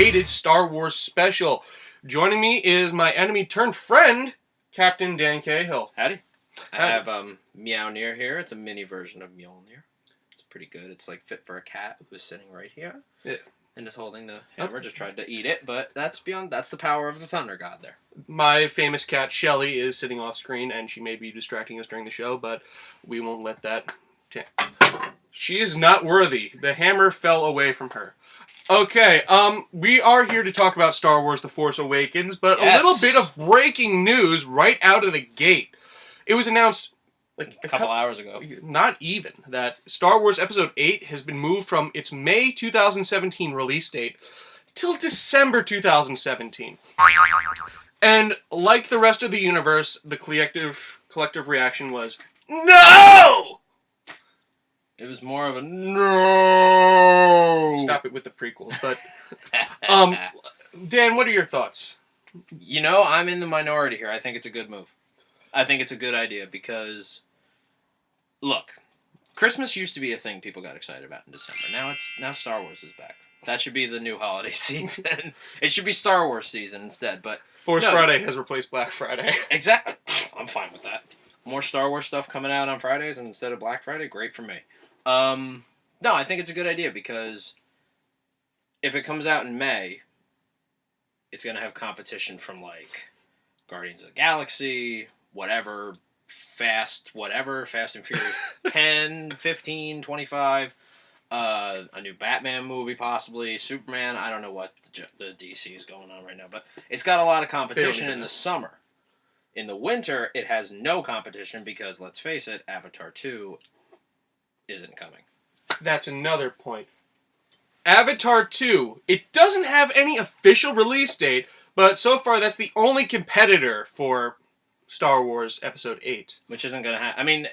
long-awaited Star Wars special. Joining me is my enemy-turned-friend, Captain Dan Cahill. Howdy. I have Meownir here. It's a mini version of Mjolnir. It's pretty good. It's like fit for a cat who's sitting right here. Yeah. And is holding the hammer. Just tried to eat it, but that's the power of the Thunder God there. My famous cat, Shelly, is sitting off screen, and she may be distracting us during the show, but we won't let that... She is not worthy. The hammer fell away from her. Okay, we are here to talk about Star Wars The Force Awakens, but a little bit of breaking news right out of the gate. It was announced like a couple hours ago. Not even. That Star Wars Episode 8 has been moved from its May 2017 release date till December 2017. And like the rest of the universe, the collective reaction was, no! It was more of a no. Stop it with the prequels, but Dan, what are your thoughts? You know, I'm in the minority here. I think it's a good move. I think it's a good idea because, look, Christmas used to be a thing people got excited about in December. Now Star Wars is back. That should be the new holiday season. It should be Star Wars season instead. But Force Friday has replaced Black Friday. Exactly. I'm fine with that. More Star Wars stuff coming out on Fridays instead of Black Friday. Great for me. No, I think it's a good idea because if it comes out in May, it's going to have competition from, like, Guardians of the Galaxy, whatever, Fast and Furious 10, 15, 25, a new Batman movie possibly, Superman, I don't know what the DC is going on right now, but it's got a lot of competition in the summer. In the winter, it has no competition because, let's face it, Avatar 2 isn't coming. That's another point. Avatar 2, it doesn't have any official release date, but so far that's the only competitor for Star Wars Episode 8. Which isn't going to happen. I mean,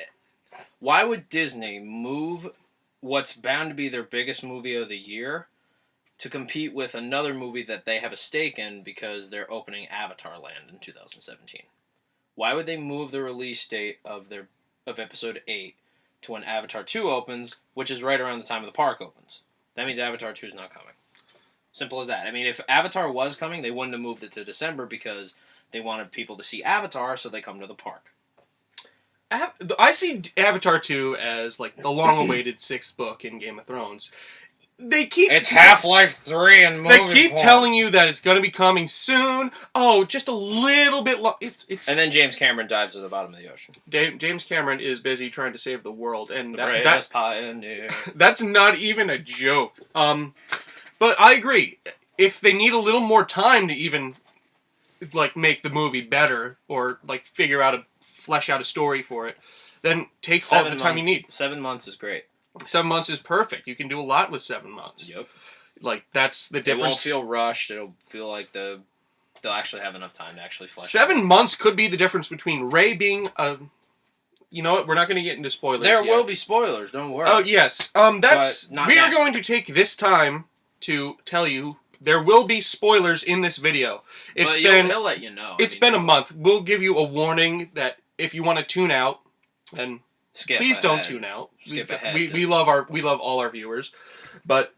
why would Disney move what's bound to be their biggest movie of the year to compete with another movie that they have a stake in because they're opening Avatar Land in 2017? Why would they move the release date of Episode 8 to when Avatar 2 opens, which is right around the time of the park opens? That means Avatar 2 is not coming. Simple as that. I mean, if Avatar was coming, they wouldn't have moved it to December because they wanted people to see Avatar, so they come to the park. I see Avatar 2 as, like, the long-awaited 6th book in Game of Thrones. It's Half-Life 3 and movie They keep telling you that it's going to be coming soon. Oh, just a little bit long. And then James Cameron dives to the bottom of the ocean. James Cameron is busy trying to save the world, and that's pioneer. That's not even a joke. But I agree. If they need a little more time to even, like, make the movie better or, like, flesh out a story for it, then take all the time you need. 7 months is great. 7 months is perfect. You can do a lot with 7 months. Yep. Like, that's the difference. It won't feel rushed. It'll feel like they'll actually have enough time to actually flesh 7 months could be the difference between Rey being a... You know what? We're not going to get into spoilers There will be spoilers. Don't worry. Oh, yes. We are going to take this time to tell you there will be spoilers in this video. He'll let you know. It's been a month. We'll give you a warning that if you want to tune out, then... Please don't tune out. We love all our viewers, but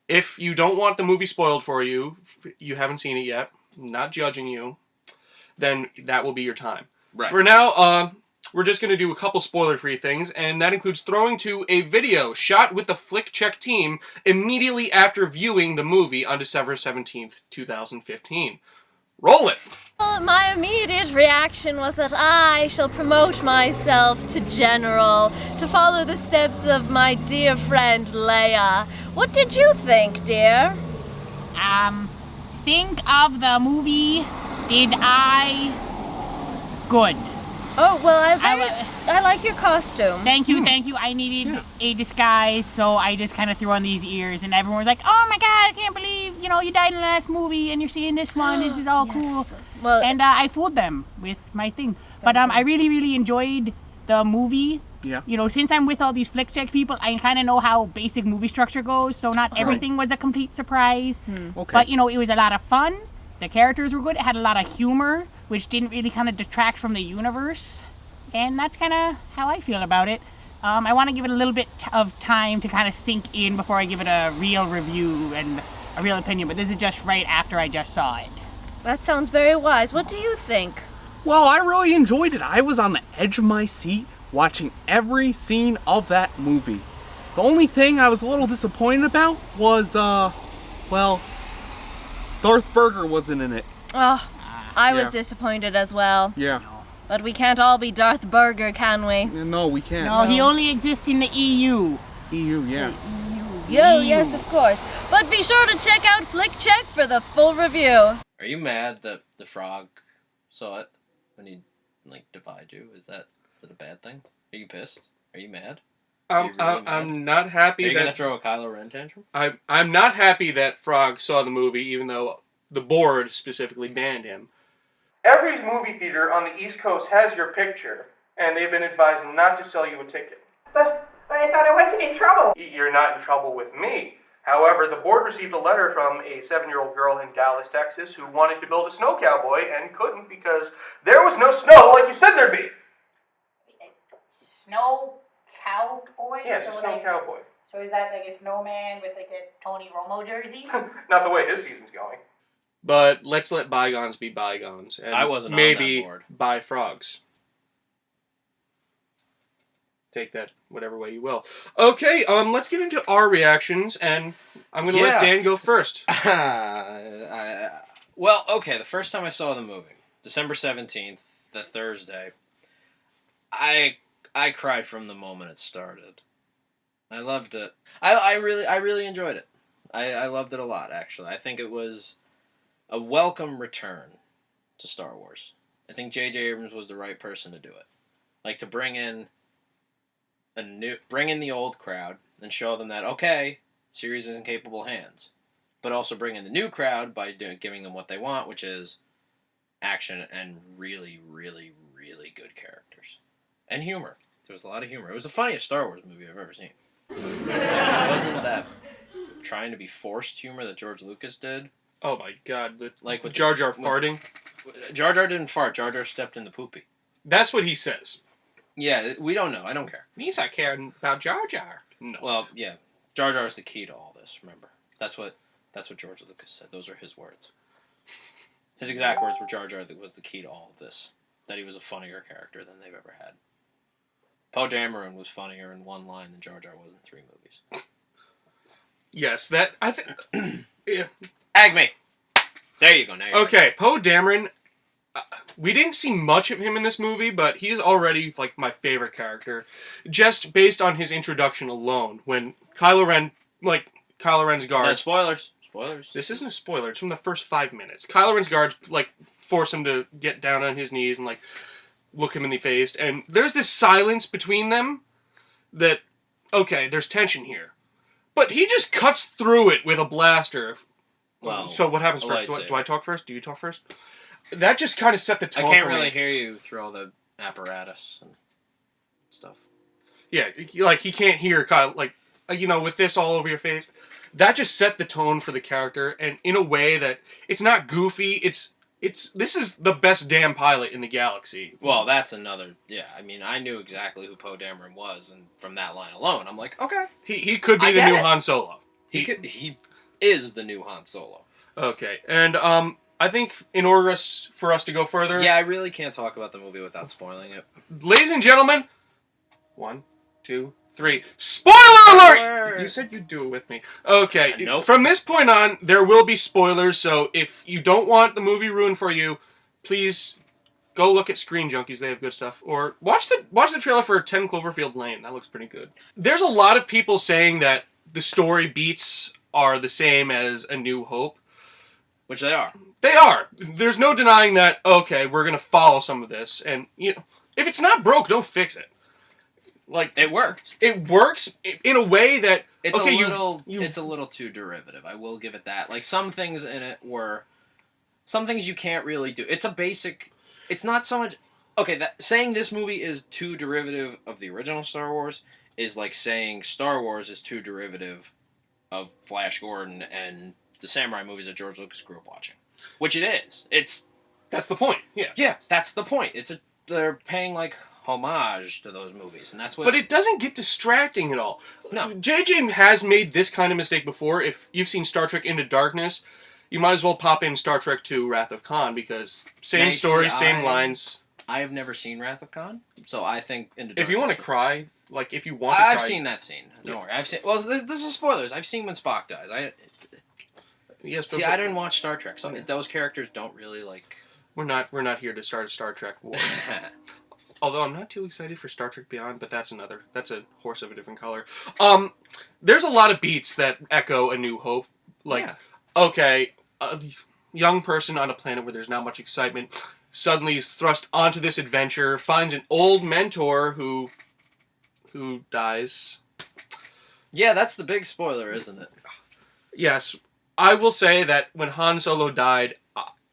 if you don't want the movie spoiled for you, you haven't seen it yet, not judging you, then that will be your time. Right. For now, we're just going to do a couple spoiler-free things, and that includes throwing to a video shot with the Flick Check team immediately after viewing the movie on December 17th, 2015. Roll it! Well, my immediate reaction was that I shall promote myself to General to follow the steps of my dear friend Leia. What did you think, dear? Think of the movie. Did I? Good. Oh, well, I like your costume. Thank you. I needed a disguise, so I just kind of threw on these ears, and everyone was like, oh my god, I can't believe, you died in the last movie, and you're seeing this one, this is all cool. Well, and I fooled them with my thing. But I really, really enjoyed the movie. Yeah. Since I'm with all these Flick Check people, I kind of know how basic movie structure goes, so not everything was a complete surprise. Okay. But, it was a lot of fun. The characters were good. It had a lot of humor, which didn't really kind of detract from the universe. And that's kind of how I feel about it. I want to give it a little bit of time to kind of sink in before I give it a real review and a real opinion, but this is just right after I just saw it. That sounds very wise. What do you think? Well, I really enjoyed it. I was on the edge of my seat watching every scene of that movie. The only thing I was a little disappointed about was, well, Darth Burger wasn't in it. Oh, I was Yeah. disappointed as well. Yeah. But we can't all be Darth Burger, can we? No, we can't. No, he only exists in the EU. EU, yeah. Yo, yes, of course. But be sure to check out Flick Check for the full review. Are you mad that the frog saw it when he, like, defied you? Is that a bad thing? Are you pissed? Are you mad? Are you really mad? I'm not happy Are you that gonna throw a Kylo Ren tantrum? I'm not happy that Frog saw the movie, even though the board specifically banned him. Every movie theater on the East Coast has your picture, and they've been advised not to sell you a ticket. But I thought I wasn't in trouble. You're not in trouble with me. However, the board received a letter from a 7-year-old girl in Dallas, Texas, who wanted to build a snow cowboy and couldn't because there was no snow like you said there'd be. Snow cowboy? Yes, a snow cowboy. So is that like a snowman with like a Tony Romo jersey? Not the way his season's going. But let's let bygones be bygones. And I wasn't on maybe that board. buy frogs. Take that whatever way you will. Okay, let's get into our reactions, and I'm going to let Dan go first. Well, okay, the first time I saw the movie, December 17th, the Thursday, I cried from the moment it started. I loved it. I really enjoyed it. I loved it a lot, actually. I think it was a welcome return to Star Wars. I think J.J. Abrams was the right person to do it. Like, to bring in the old crowd and show them that, okay, series is in capable hands. But also bring in the new crowd by giving them what they want, which is action and really, really, really good characters. And humor. There was a lot of humor. It was the funniest Star Wars movie I've ever seen. It wasn't that trying to be forced humor that George Lucas did. Oh my god. Like with Jar Jar farting. Jar Jar didn't fart. Jar Jar stepped in the poopy. That's what he says. Yeah, we don't know. I don't care. Means I care about Jar Jar. No. Well, yeah. Jar Jar is the key to all this, remember. That's what George Lucas said. Those are his words. His exact words were Jar Jar was the key to all of this. That he was a funnier character than they've ever had. Poe Dameron was funnier in one line than Jar Jar was in 3 movies. Yes, that... I think... yeah. Agme! There you go. Now you're Okay, Poe Dameron... we didn't see much of him in this movie, but he's already, like, my favorite character. Just based on his introduction alone. When Kylo Ren's guards... No, spoilers. Spoilers. This isn't a spoiler. It's from the first 5 minutes. Kylo Ren's guards, like, force him to get down on his knees and, like, look him in the face. And there's this silence between them that, okay, there's tension here. But he just cuts through it with a blaster. Well, so what happens first? Do I talk first? Do you talk first? That just kind of set the tone for me. I can't really hear you through all the apparatus and stuff. Yeah, like, he can't hear Kyle, like, with this all over your face. That just set the tone for the character, and in a way that it's not goofy, this is the best damn pilot in the galaxy. Well, that's another, yeah, I mean, I knew exactly who Poe Dameron was, and from that line alone, I'm like, okay. He could be the new Han Solo. He is the new Han Solo. Okay, and, I think in order for us to go further... Yeah, I really can't talk about the movie without spoiling it. Ladies and gentlemen, 1, 2, 3. Spoiler alert! You said you'd do it with me. Okay, nope. From this point on, there will be spoilers, so if you don't want the movie ruined for you, please go look at Screen Junkies. They have good stuff. Or watch the trailer for 10 Cloverfield Lane. That looks pretty good. There's a lot of people saying that the story beats are the same as A New Hope. Which they are. They are. There's no denying that, okay, we're going to follow some of this. And, if it's not broke, don't fix it. Like, it worked. It works in a way that, it's okay, it's a little too derivative. I will give it that. Like, some things in it some things you can't really do. It's a basic, it's not so much, okay, saying this movie is too derivative of the original Star Wars is like saying Star Wars is too derivative of Flash Gordon and the samurai movies that George Lucas grew up watching. Which it is. That's the point, yeah. Yeah, that's the point. They're paying like homage to those movies, and that's what. But it doesn't get distracting at all. No. JJ has made this kind of mistake before. If you've seen Star Trek Into Darkness, you might as well pop in Star Trek II Wrath of Khan, because same story, same lines. I have never seen Wrath of Khan, so I think Into Darkness. If you want to cry, like if you want to cry... I've seen that scene. Don't worry. I've seen... Well, this is spoilers. I've seen when Spock dies. Yes, See, I didn't watch Star Trek, so those characters don't really, like... We're not here to start a Star Trek war. Although I'm not too excited for Star Trek Beyond, but that's a horse of a different color. There's a lot of beats that echo A New Hope. Like, okay, a young person on a planet where there's not much excitement suddenly is thrust onto this adventure, finds an old mentor who dies. Yeah, that's the big spoiler, isn't it? Yes, I will say that when Han Solo died,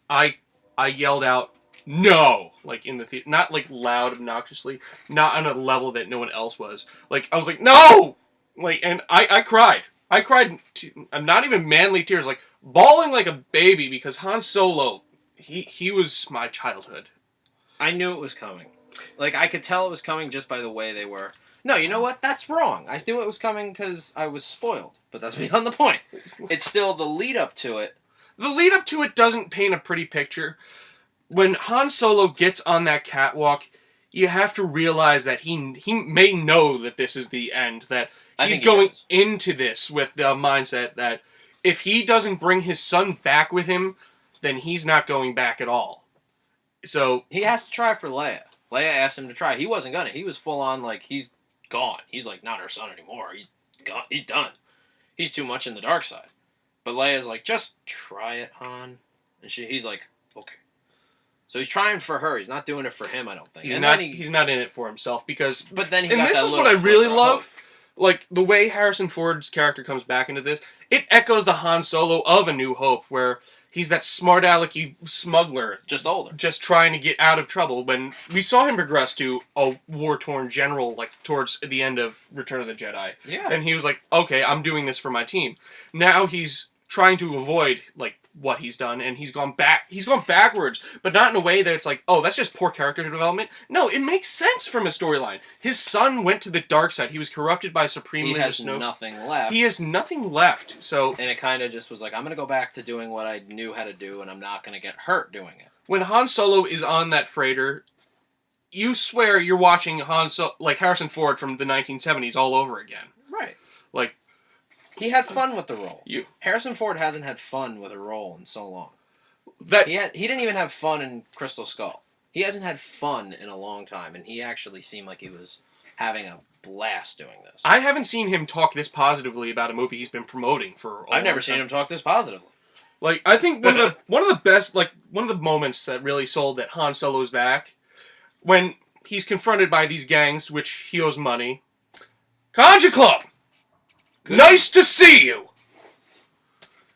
I yelled out, "No!" Like in the theater, not like loud, obnoxiously, not on a level that no one else was. Like I was like, "No!" Like, and I cried. I cried, not even manly tears, like bawling like a baby, because Han Solo, he was my childhood. I knew it was coming. Like, I could tell it was coming just by the way they were. No, you know what? That's wrong. I knew it was coming because I was spoiled. But that's beyond the point. It's still the lead up to it. The lead up to it doesn't paint a pretty picture. When Han Solo gets on that catwalk, you have to realize that he may know that this is the end, that he's going into this with the mindset that if he doesn't bring his son back with him, then he's not going back at all. So he has to try for Leia. Leia asked him to try. He wasn't gonna. He was full on like, he's gone. He's like not her son anymore. He's gone. He's done. He's too much in the dark side. But Leia's like, just try it, Han. And he's like, okay. So he's trying for her. He's not doing it for him, I don't think. He's not in it for himself, because... But then and this is what I really love. Like, the way Harrison Ford's character comes back into this, it echoes the Han Solo of A New Hope, where he's that smart-alecky smuggler. Just older. Just trying to get out of trouble, when we saw him progress to a war-torn general, like, towards the end of Return of the Jedi. Yeah. And he was like, okay, I'm doing this for my team. Now he's trying to avoid, like, what he's done, and he's gone backwards, but not in a way that it's like, oh, that's just poor character development. No, it makes sense from a storyline. His son went to the dark side. He was corrupted by Supreme Leader Snoke. He has nothing left. He has nothing left, so... And it kind of just was like, I'm going to go back to doing what I knew how to do, and I'm not going to get hurt doing it. When Han Solo is on that freighter, you swear you're watching like Harrison Ford from the 1970s all over again. Right. Like... He had fun with the role. Harrison Ford hasn't had fun with a role in so long. He didn't even have fun in Crystal Skull. He hasn't had fun in a long time, and he actually seemed like he was having a blast doing this. I haven't seen him talk this positively about a movie he's been promoting for. I've never seen him talk this positively. Like, I think one of the best, like one of the moments that really sold that Han Solo's back, when he's confronted by these gangs, which he owes money. Conja Club. Good. Nice to see you!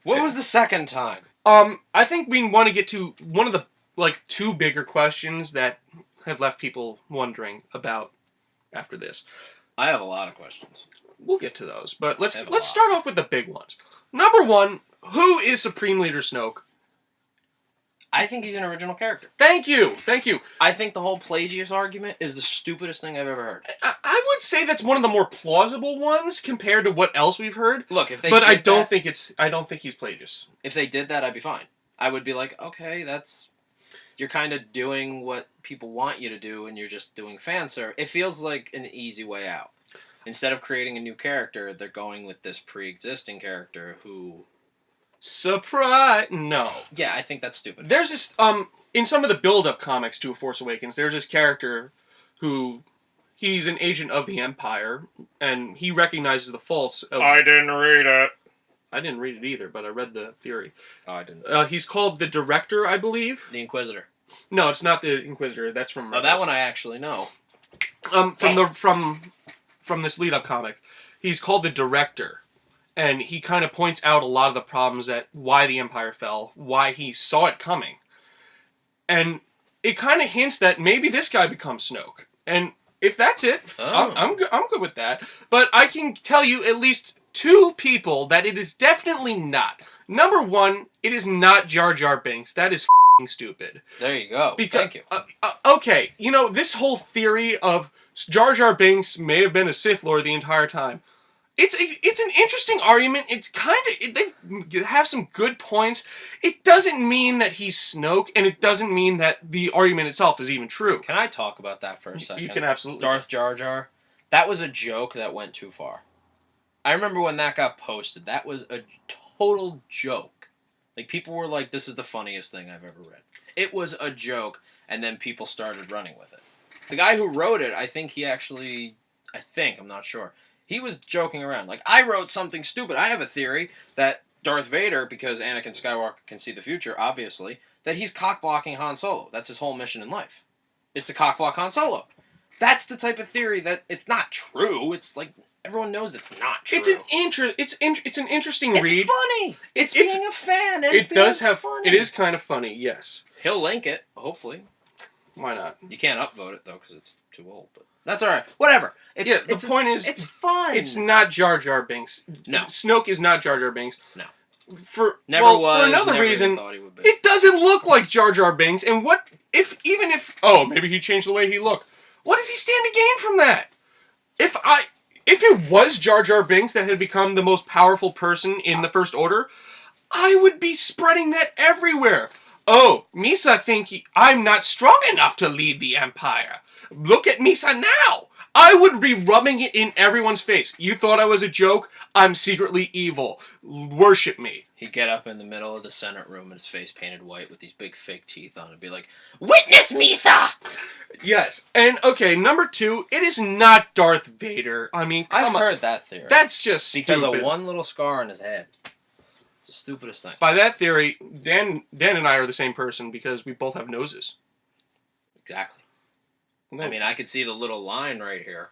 What was the second time? I think we want to get to one of the, like, two bigger questions that have left people wondering about after this. I have a lot of questions. We'll get to those, but let's start off with the big ones. Number one, who is Supreme Leader Snoke? I think he's an original character. Thank you. I think the whole Plagius argument is the stupidest thing I've ever heard. I would say that's one of the more plausible ones compared to what else we've heard. Look, if they I don't think he's Plagius. If they did that, I'd be fine. I would be like, okay, you're kind of doing what people want you to do, and you're just doing fan service. It feels like an easy way out. Instead of creating a new character, they're going with this pre-existing character who... Surprise! No. Yeah, I think that's stupid. There's this, in some of the build-up comics to Force Awakens, there's this character who, he's an agent of the Empire, and he recognizes the faults of... I didn't read it. I didn't read it either, but I read the theory. Oh, I didn't. He's called the Director, I believe. The Inquisitor. No, it's not the Inquisitor. That's from... Oh, that one I actually know. From this lead-up comic, he's called the Director. And he kind of points out a lot of the problems that why the Empire fell, why he saw it coming. And it kind of hints that maybe this guy becomes Snoke. And if that's it, I'm good with that. But I can tell you at least two people that it is definitely not. Number one, it is not Jar Jar Binks. That is stupid. There you go. Because, Thank you. Okay, you know, this whole theory of Jar Jar Binks may have been a Sith Lord the entire time. It's an interesting argument. It's kind of... They have some good points. It doesn't mean that he's Snoke, and it doesn't mean that the argument itself is even true. Can I talk about that for a second? You can absolutely. Darth Jar Jar. That was a joke that went too far. I remember when that got posted. That was a total joke. Like, people were like, this is the funniest thing I've ever read. It was a joke, and then people started running with it. The guy who wrote it, I'm not sure, he was joking around. Like, I wrote something stupid. I have a theory that Darth Vader, because Anakin Skywalker can see the future, obviously, that he's cock-blocking Han Solo. That's his whole mission in life, is to cock-block Han Solo. That's the type of theory that it's not true. It's like, everyone knows it's not true. It's an interesting read. It's funny. It's being a fan. And it does have. funny. It is kind of funny. Yes. He'll link it, hopefully. Why not? You can't upvote it, though, because it's too old. But that's all right. Whatever. The point is, it's fun. It's not Jar Jar Binks. No. Snoke is not Jar Jar Binks. No. For was. another never reason, even thought he would be. it doesn't look like Jar Jar Binks. And what if maybe he changed the way he looked? What does he stand to gain from that? If it was Jar Jar Binks that had become the most powerful person in the First Order, I would be spreading that everywhere. Oh, Misa I'm not strong enough to lead the Empire. Look at Misa now. I would be rubbing it in everyone's face. You thought I was a joke? I'm secretly evil. Worship me. He'd get up in the middle of the Senate room and his face painted white with these big fake teeth on and be like, "Witness Misa!" Yes. And, okay, number 2, it is not Darth Vader. I mean, come on. I've heard that theory. That's just because stupid. of one little scar on his head. It's the stupidest thing. By that theory, Dan and I are the same person because we both have noses. Exactly. I mean, I could see the little line right here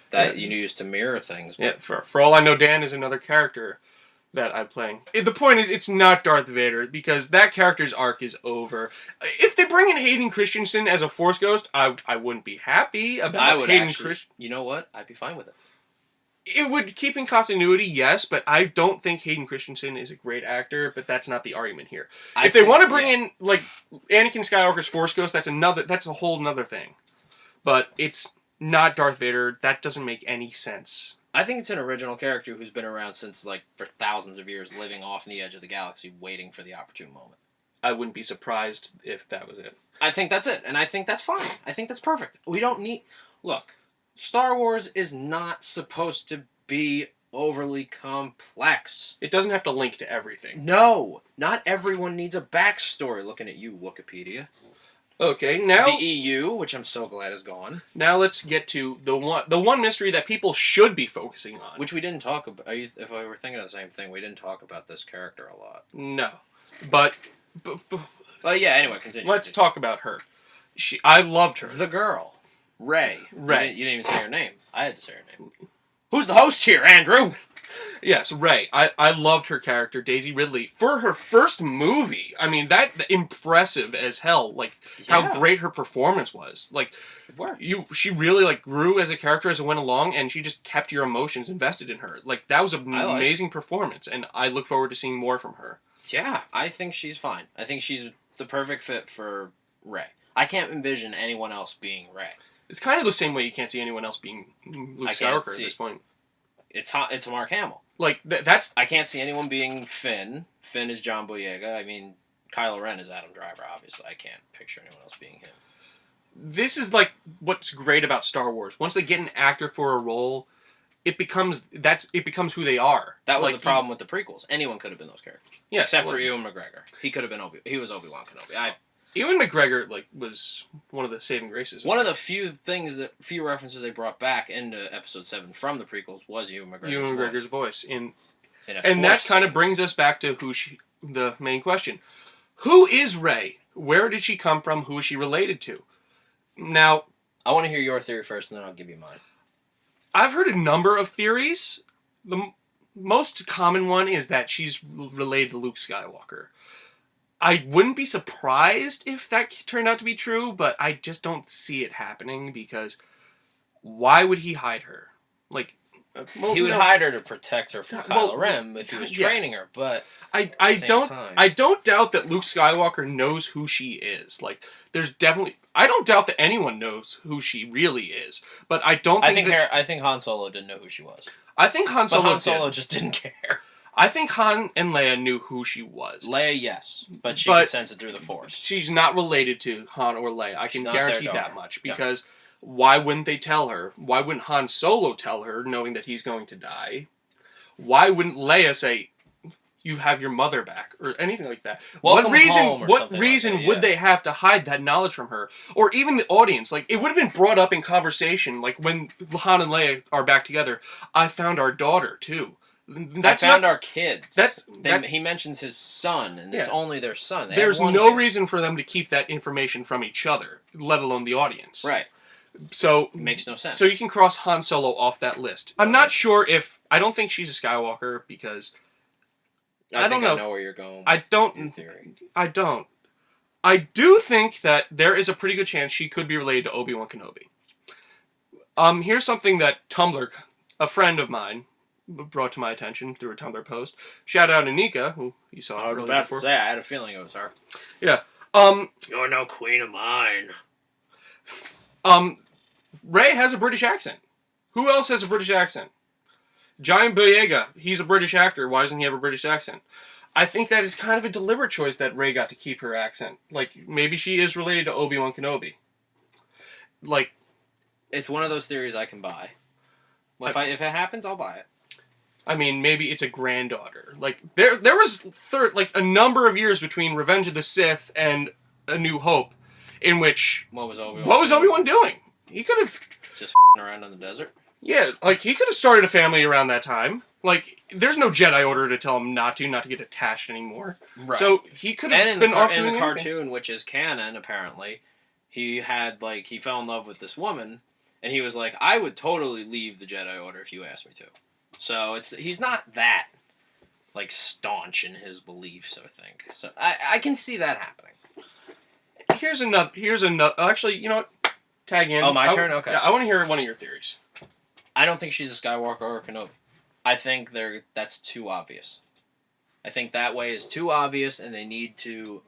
that you use to mirror things. But... Yeah, for all I know, Dan is another character that I'm playing. The point is, it's not Darth Vader because that character's arc is over. If they bring in Hayden Christensen as a Force Ghost, I wouldn't be happy about Hayden Christensen. You know what? I'd be fine with it. It would keep in continuity, yes, but I don't think Hayden Christensen is a great actor, but that's not the argument here. If they want to bring in, like, Anakin Skywalker's Force Ghost, that's a whole nother thing. But it's not Darth Vader. That doesn't make any sense. I think it's an original character who's been around since, like, for thousands of years, living off the edge of the galaxy, waiting for the opportune moment. I wouldn't be surprised if that was it. I think that's it, and I think that's fine. I think that's perfect. We don't need... Look, Star Wars is not supposed to be overly complex. It doesn't have to link to everything. No! Not everyone needs a backstory. Looking at you, Wikipedia. Okay, now... The EU, which I'm so glad is gone. Now let's get to the one mystery that people should be focusing on. Which we didn't talk about. If I were thinking of the same thing, we didn't talk about this character a lot. No. But well, yeah, anyway, continue. Let's talk about her. I loved her. The girl. Rey. Rey. You didn't even say her name. I had to say her name. Who's the host here, Andrew? Yes, Rey. I loved her character, Daisy Ridley, for her first movie. I mean, that impressive as hell. Like, how great her performance was. Like, she really, like, grew as a character as it went along, and she just kept your emotions invested in her. Like, that was an amazing performance, and I look forward to seeing more from her. Yeah, I think she's fine. I think she's the perfect fit for Rey. I can't envision anyone else being Rey. It's kind of the same way you can't see anyone else being Luke Skywalker at this point. It's Mark Hamill. Like, that's... I can't see anyone being Finn. Finn is John Boyega. I mean, Kylo Ren is Adam Driver, obviously. I can't picture anyone else being him. This is, like, what's great about Star Wars. Once they get an actor for a role, it becoms who they are. That was the problem with the prequels. Anyone could have been those characters. Yes, except for Ewan McGregor. He could have been He was Obi-Wan Kenobi. Ewan McGregor, like, was one of the saving graces. One of the few references they brought back into Episode 7 from the prequels was Ewan McGregor's voice. And that kind of brings us back to the main question. Who is Rey? Where did she come from? Who is she related to? Now... I want to hear your theory first, and then I'll give you mine. I've heard a number of theories. The most common one is that she's related to Luke Skywalker. I wouldn't be surprised if that turned out to be true, but I just don't see it happening because why would he hide her? Like, Well, he would no. hide her to protect her from Well, Kylo Ren if he was yes. training her, but I same don't time. I don't doubt that Luke Skywalker knows who she is. Like, there's definitely I don't doubt that anyone knows who she really is. But I don't think I think Han Solo didn't know who she was. I think Han Solo But Han Solo did. just didn't care. I think Han and Leia knew who she was. Leia, yes, but she But could sense it through the Force. She's not related to Han or Leia. I can She's not their guarantee that daughter. much. Yeah. Because why wouldn't they tell her? Why wouldn't Han Solo tell her, knowing that he's going to die? Why wouldn't Leia say, "You have your mother back," or anything like that? Welcome home or What something reason like that, would yeah. they have to hide that knowledge from her, or even the audience? Like, it would have been brought up in conversation, like when Han and Leia are back together. I found our daughter too. That's I found not, our kids. He mentions his son, and it's Yeah. only their son. They There's have one no kid. reason for them to keep that information from each other, let alone the audience. Right. So It makes no sense. So you can cross Han Solo off that list. I'm not sure if I don't think she's a Skywalker because I don't think know. I know where you're going. I With don't. your theory. I don't. I do think that there is a pretty good chance she could be related to Obi-Wan Kenobi. Here's something that Tumblr, a friend of mine, brought to my attention through a Tumblr post. Shout out Anika, who you saw I was earlier about before. to say I had a feeling it was her. Yeah. You're no queen of mine. Rey has a British accent. Who else has a British accent? John Boyega, he's a British actor. Why doesn't he have a British accent? I think that is kind of a deliberate choice that Rey got to keep her accent. Like, maybe she is related to Obi-Wan Kenobi. Like, It's one of those theories I can buy. Well, if it happens, I'll buy it. I mean, maybe it's a granddaughter. Like, there was a number of years between Revenge of the Sith and A New Hope, in which What was Obi-Wan? what was Obi-Wan doing? He could have, Just around in the desert. yeah, like he could have started a family around that time. Like, there's no Jedi Order to tell him not to get attached anymore. Right. So he could have And in been off the doing anything. cartoon, which is canon, apparently, he fell in love with this woman, and he was like, I would totally leave the Jedi Order if you asked me to. So he's not that, like, staunch in his beliefs, I think. So I can see that happening. Here's another. Actually, you know what? Tag in. Oh, my turn? Okay. Yeah, I want to hear one of your theories. I don't think she's a Skywalker or a Kenobi. I think that's too obvious. I think that way is too obvious, and they need to,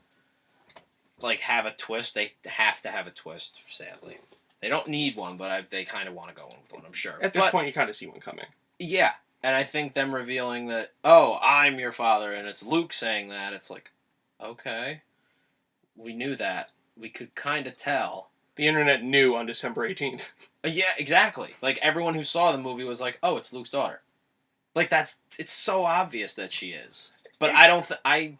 like, have a twist. They have to have a twist, sadly. They don't need one, but they kind of want to go with one, I'm sure. At this point, you kind of see one coming. Yeah, and I think them revealing that, oh, I'm your father, and it's Luke saying that, it's like, okay, we knew that. We could kind of tell. The internet knew on December 18th. Yeah, exactly. Like, everyone who saw the movie was like, oh, it's Luke's daughter. Like, it's so obvious that she is. But I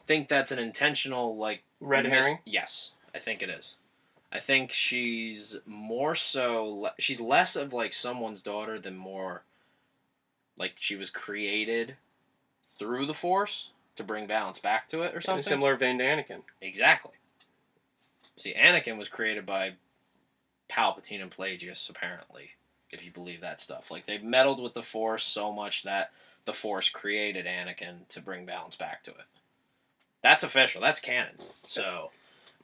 think that's an intentional, like... Red herring? Yes, I think it is. I think she's more so... She's less of, like, someone's daughter than more... Like, she was created through the Force to bring balance back to it or In something. a similar vein to Anakin. Exactly. See, Anakin was created by Palpatine and Plagueis, apparently, if you believe that stuff. Like, they meddled with the Force so much that the Force created Anakin to bring balance back to it. That's official. That's canon. So,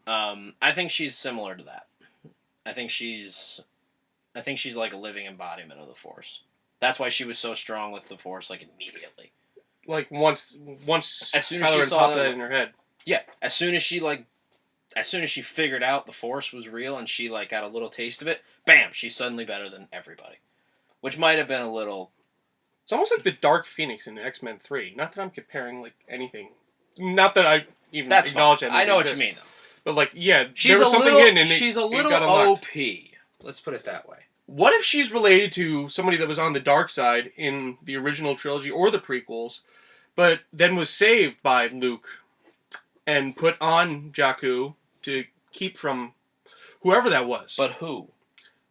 I think she's similar to that. I think she's like a living embodiment of the Force. That's why she was so strong with the Force, like, immediately. Like, once As soon as Kylo she Ren saw popped that- that in her head. Yeah, as soon as she figured out the Force was real and she, like, got a little taste of it, bam, she's suddenly better than everybody. Which might have been a little... It's almost like the Dark Phoenix in X-Men 3. Not that I'm comparing, like, anything. Not that I even That's acknowledge fine. that. I know what exists. you mean, though. But, like, yeah, She's there was a something little, hidden and she's a it little got unlocked. OP. Let's put it that way. What if she's related to somebody that was on the dark side in the original trilogy or the prequels, but then was saved by Luke and put on Jakku to keep from whoever that was? But who?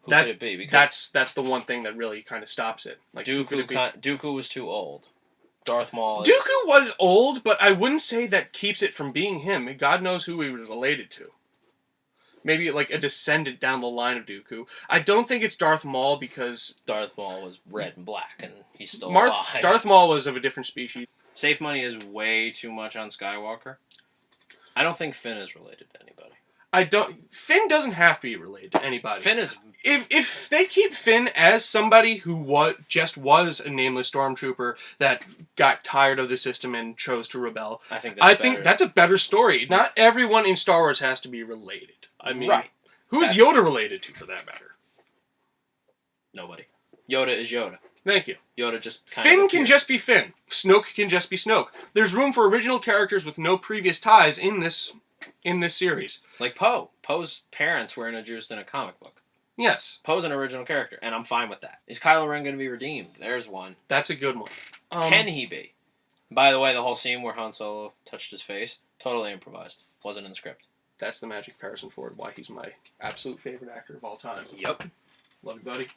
Who That- could it be? Because That's the one thing that really kind of stops it. Like, who could it be? Dooku was too old. Darth Maul is... Dooku was old, but I wouldn't say that keeps it from being him. God knows who he was related to. Maybe like a descendant down the line of Dooku. I don't think it's Darth Maul because Darth Maul was red and black, and he's still Darth alive. Maul was of a different species. Safe money is way too much on Skywalker. I don't think Finn is related to anybody. Finn doesn't have to be related to anybody. Finn is if they keep Finn as somebody who was a nameless stormtrooper that got tired of the system and chose to rebel, I think that's a better story. Not everyone in Star Wars has to be related. I mean, right. Who's Yoda related to, for that matter? Nobody. Yoda is Yoda. Thank you. Yoda just Finn can just be Finn. Snoke can just be Snoke. There's room for original characters with no previous ties in this series. Like Poe. Poe's parents were introduced in a comic book. Yes. Poe's an original character, and I'm fine with that. Is Kylo Ren going to be redeemed? There's one. That's a good one. Can he be? By the way, the whole scene where Han Solo touched his face, totally improvised. Wasn't in the script. That's the magic Harrison Ford, why he's my absolute favorite actor of all time. Yep. Love you, buddy.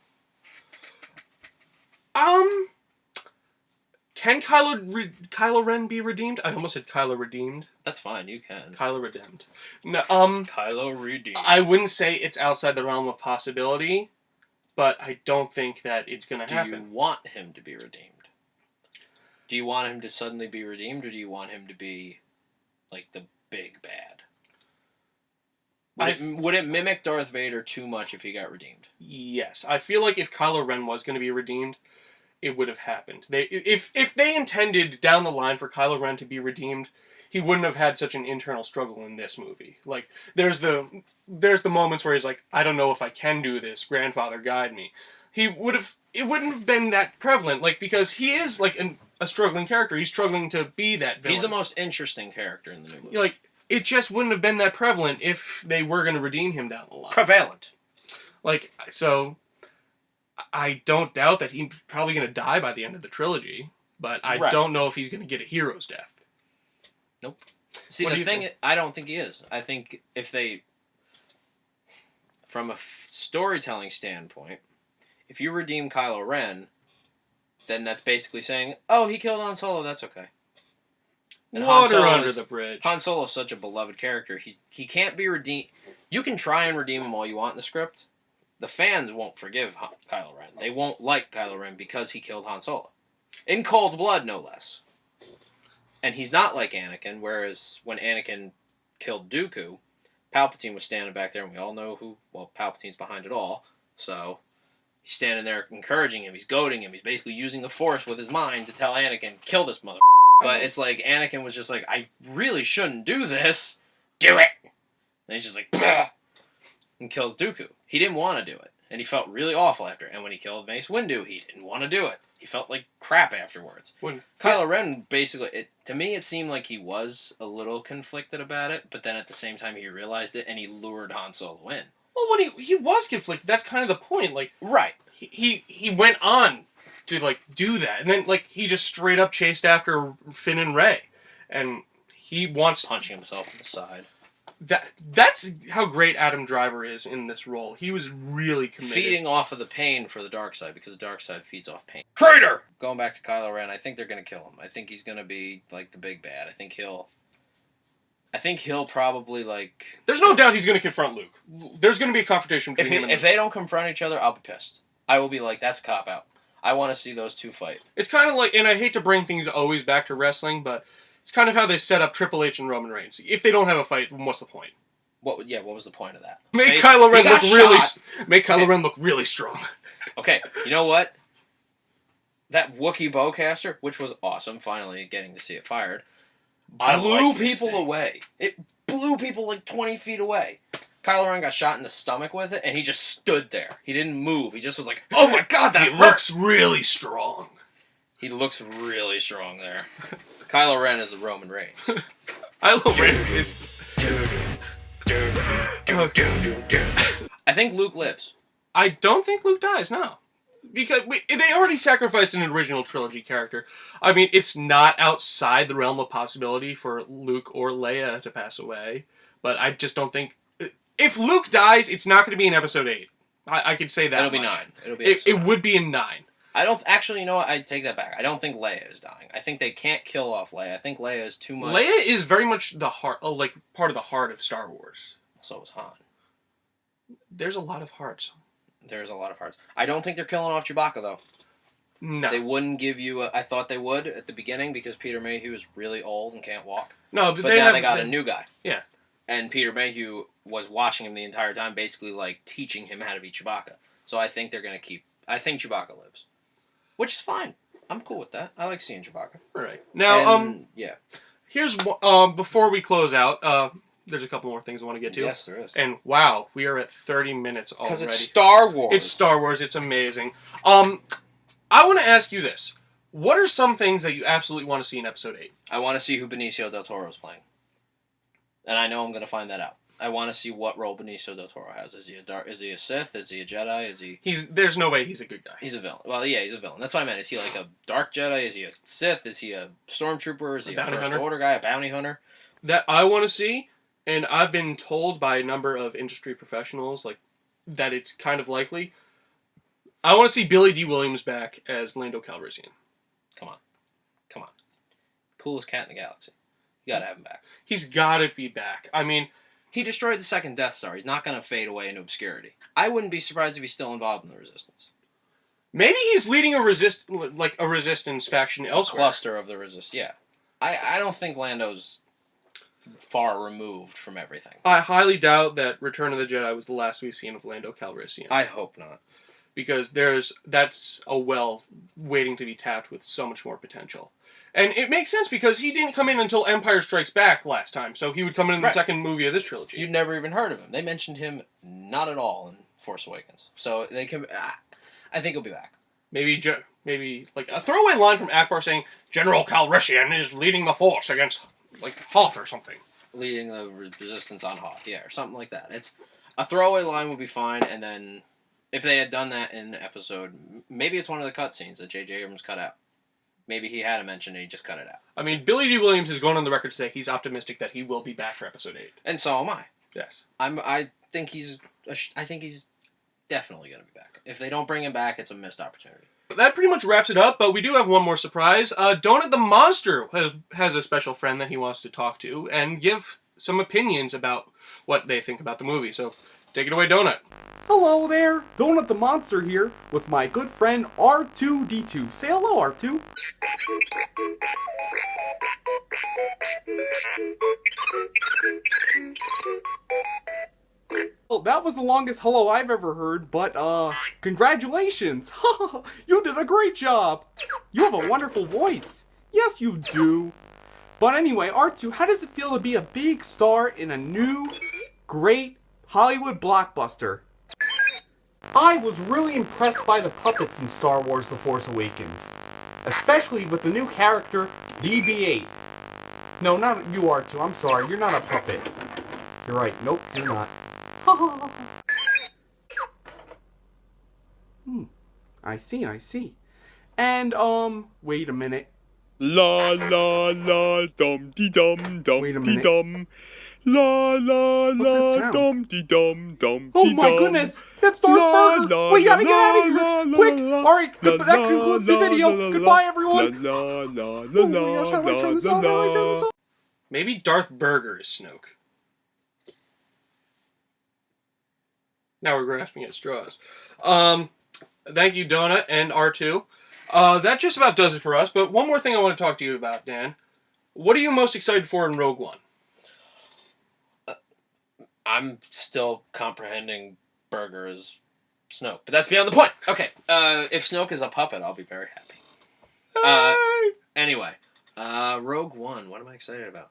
Can Kylo Ren be redeemed? I almost said Kylo redeemed. That's fine, you can. Kylo redeemed. No, Kylo redeemed. I wouldn't say it's outside the realm of possibility, but I don't think that it's going to happen. Do you want him to be redeemed? Do you want him to suddenly be redeemed, or do you want him to be, like, the big bad? Would it mimic Darth Vader too much if he got redeemed? Yes. I feel like if Kylo Ren was going to be redeemed, it would have happened. If they intended down the line for Kylo Ren to be redeemed, he wouldn't have had such an internal struggle in this movie. Like, there's the moments where he's like, I don't know if I can do this, grandfather, guide me. It wouldn't have been that prevalent, like, because he is, like, a struggling character. He's struggling to be that villain. He's the most interesting character in the new movie. Like, it just wouldn't have been that prevalent if they were going to redeem him down the line. Prevalent. Like, so, I don't doubt that he's probably going to die by the end of the trilogy, but I don't know if he's going to get a hero's death. Nope. See, the thing, I don't think he is. I think if they, from a storytelling standpoint, if you redeem Kylo Ren, then that's basically saying, oh, he killed Han Solo, that's okay. And Water under the bridge. Han Solo's such a beloved character. He can't be redeemed. You can try and redeem him all you want in the script. The fans won't forgive Kylo Ren. They won't like Kylo Ren because he killed Han Solo. In cold blood, no less. And he's not like Anakin, whereas when Anakin killed Dooku, Palpatine was standing back there, and we all know Palpatine's behind it all. So he's standing there encouraging him. He's goading him. He's basically using the Force with his mind to tell Anakin, kill this mother. But it's like Anakin was just like, I really shouldn't do this. Do it! And he's just like, bah! And kills Dooku. He didn't want to do it. And he felt really awful after. And when he killed Mace Windu, he didn't want to do it. He felt like crap afterwards. Kylo Ren, basically, to me it seemed like he was a little conflicted about it, but then at the same time he realized it and he lured Han Solo in. Well, when he was conflicted, that's kind of the point. Like, right. He went on to, like, do that. And then, like, he just straight up chased after Finn and Rey. And he wants... punching himself in the side. That's how great Adam Driver is in this role. He was really committed. Feeding off of the pain for the dark side, because the dark side feeds off pain. Traitor! Going back to Kylo Ren, I think they're going to kill him. I think he's going to be, like, the big bad. I think he'll probably, like... There's no doubt he's going to confront Luke. There's going to be a confrontation between him and If they don't confront each other, I'll be pissed. I will be like, that's a cop-out. I want to see those two fight. It's kind of like, and I hate to bring things always back to wrestling, but it's kind of how they set up Triple H and Roman Reigns. If they don't have a fight, what's the point? What was the point of that? Make Kylo Ren look really strong. Okay, you know what? That Wookiee bowcaster, which was awesome, finally getting to see it fired, blew people away. It blew people like 20 feet away. Kylo Ren got shot in the stomach with it, and he just stood there. He didn't move. He just was like, oh my god, that looks really strong. He looks really strong there. Kylo Ren is the Roman Reigns. Kylo Ren is... I think Luke lives. I don't think Luke dies, no. Because they already sacrificed an original trilogy character. I mean, it's not outside the realm of possibility for Luke or Leia to pass away. But I just don't think... If Luke dies, it's not going to be in Episode 8. I could say that It'll be 9. It'll be it would be in 9. I don't... Actually, you know what? I take that back. I don't think Leia is dying. I think they can't kill off Leia. I think Leia is too much... Leia is very much the heart... like, part of the heart of Star Wars. So is Han. There's a lot of hearts. There's a lot of hearts. I don't think they're killing off Chewbacca, though. No. They wouldn't give you... I thought they would at the beginning because Peter Mayhew is really old and can't walk. No, but now they got a new guy. Yeah. And Peter Mayhew was watching him the entire time, basically like teaching him how to be Chewbacca. So I think they're gonna keep. I think Chewbacca lives, which is fine. I'm cool with that. I like seeing Chewbacca. Right now, And, yeah. Here's before we close out. There's a couple more things I want to get to. Yes, there is. And wow, we are at 30 minutes already. Because it's Star Wars. It's Star Wars. It's amazing. I want to ask you this: what are some things that you absolutely want to see in Episode 8? I want to see who Benicio del Toro is playing, and I know I'm going to find that out. I want to see what role Benicio del Toro has. Is he a Sith? Is he a Jedi? Is he? There's no way he's a good guy. He's a villain. Well, yeah, he's a villain. That's what I meant. Is he like a dark Jedi? Is he a Sith? Is he a stormtrooper? Is he a First Order guy? A bounty hunter? That I want to see, and I've been told by a number of industry professionals that it's kind of likely. I want to see Billy D. Williams back as Lando Calrissian. Come on. Coolest cat in the galaxy. You gotta have him back. He's got to be back. I mean, he destroyed the second Death Star. He's not gonna fade away into obscurity. I wouldn't be surprised if he's still involved in the Resistance. maybe he's leading a resistance faction elsewhere. Cluster of the Resistance. Yeah. I don't think Lando's far removed from everything. I highly doubt that Return of the Jedi was the last we've seen of Lando Calrissian. I hope not. Because that's a well waiting to be tapped with so much more potential. And it makes sense because he didn't come in until Empire Strikes Back last time, so he would come in the second movie of this trilogy. You'd never even heard of him. They mentioned him not at all in Force Awakens. So they can. I think he'll be back. Maybe like a throwaway line from Akbar saying General Calrissian is leading the Force against Hoth or something. Leading the Resistance on Hoth, yeah, or something like that. It's a throwaway line would be fine, and then if they had done that in the episode, maybe it's one of the cutscenes that J.J. Abrams cut out. Maybe he had a mention and he just cut it out. I mean, Billy D. Williams is going on the record to say he's optimistic that he will be back for Episode 8. And so am I. Yes. I think he's definitely going to be back. If they don't bring him back, it's a missed opportunity. That pretty much wraps it up, but we do have one more surprise. Doughnut the Monster has a special friend that he wants to talk to and give some opinions about what they think about the movie. So, take it away, Doughnut. Hello there, Doughnut the Monster here with my good friend R2-D2. Say hello, R2. Well, that was the longest hello I've ever heard, but congratulations! You did a great job! You have a wonderful voice. Yes, you do. But anyway, R2, how does it feel to be a big star in a new, great Hollywood blockbuster? I was really impressed by the puppets in Star Wars The Force Awakens. Especially with the new character, BB-8. No, not you, R2, I'm sorry, you're not a puppet. You're right, nope, you're not. I see. And, wait a minute. La la la dum dee dum dum Wait a dee minute. dum. La la What's that la sound? dum dee dum dum Oh dee my dum. goodness! That's Darth La, Burger! la, We gotta get la, out of here! la, la, Quick! la, Alright, la, that la, concludes the la, video. la, la, Goodbye, la, everyone! La la la Oh my gosh, how do I turn this off? How do I turn this off? Maybe Darth Burger is Snoke. Now we're grasping at straws. Thank you, Doughnut and R2. That just about does it for us, but one more thing I want to talk to you about, Dan. What are you most excited for in Rogue One? I'm still comprehending Burger as Snoke, but that's beyond the point. Okay, if Snoke is a puppet, I'll be very happy. Anyway, Rogue One, what am I excited about?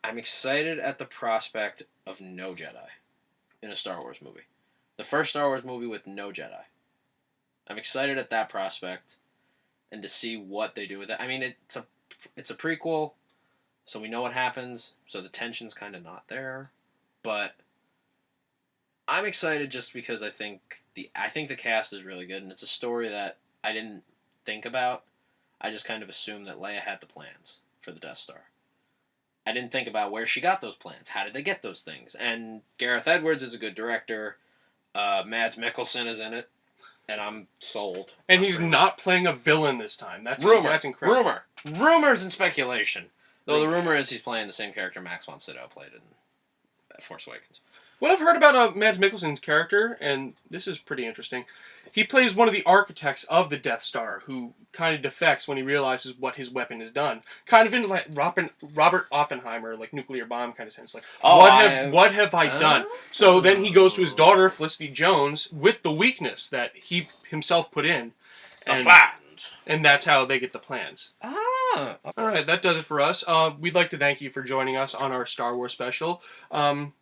I'm excited at the prospect of no Jedi in a Star Wars movie. The first Star Wars movie with no Jedi. I'm excited at that prospect and to see what they do with it. I mean, it's a prequel, so we know what happens, so the tension's kind of not there, but I'm excited just because I think the cast is really good, and it's a story that I didn't think about. I just kind of assumed that Leia had the plans for the Death Star. I didn't think about where she got those plans. How did they get those things? And Gareth Edwards is a good director. Mads Mikkelsen is in it, and I'm sold. And he's not playing a villain this time. That's incredible. Rumors and speculation. Though the rumor is he's playing the same character Max von Sydow played in Force Awakens. What I've heard about Mads Mikkelsen's character, and this is pretty interesting, he plays one of the architects of the Death Star, who kind of defects when he realizes what his weapon has done. Kind of in like Robert Oppenheimer, like nuclear bomb kind of sense. Like, what have I done? So then he goes to his daughter, Felicity Jones, with the weakness that he himself put in. The plans. And that's how they get the plans. Ah. Alright, that does it for us. We'd like to thank you for joining us on our Star Wars special.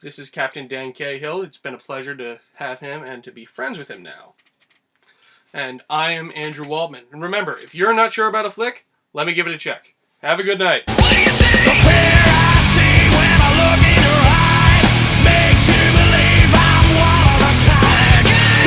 This is Captain Dan Cahill. It's been a pleasure to have him and to be friends with him now. And I am Andrew Waldman. And remember, if you're not sure about a flick, let me give it a check. Have a good night.